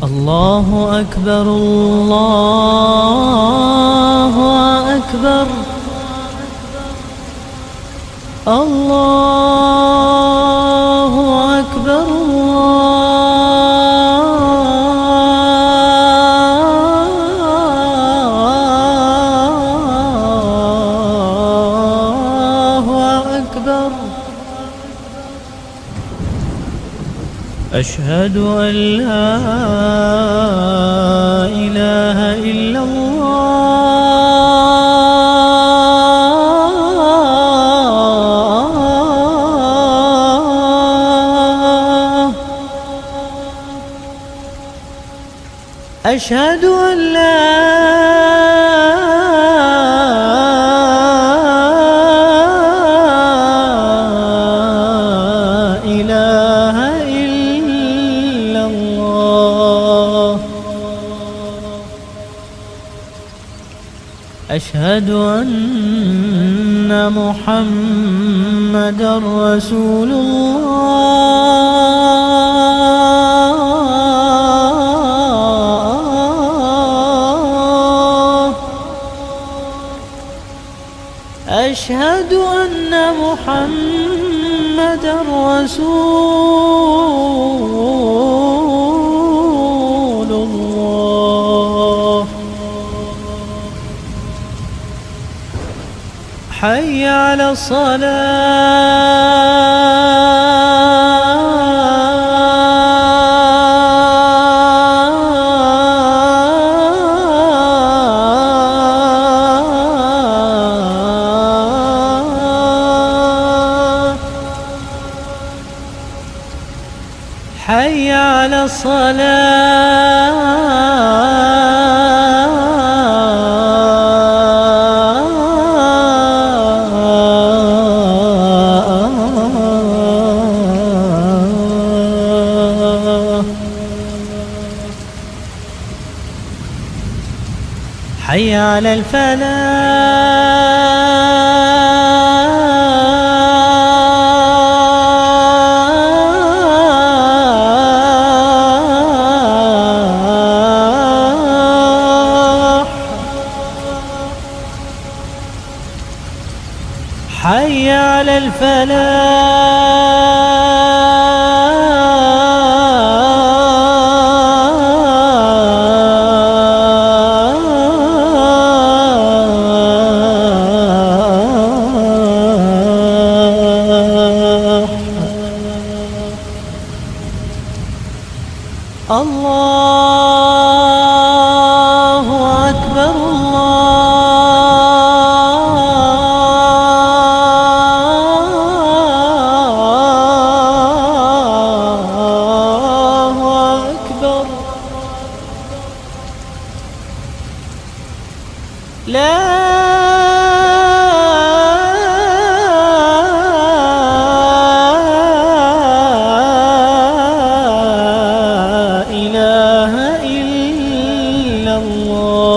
الله أكبر الله أكبر الله أكبر الله أكبر. أشهد أن لا إله إلا الله. أشهد أن لا إله إلا الله. أشهد أن محمدًا رسول الله. أشهد أن محمدًا رسول الله. حي على الصلاة. حي على الصلاة. حي على الفلاح. حي على الفلاح. الله أكبر الله أكبر. لا إله إلا الله.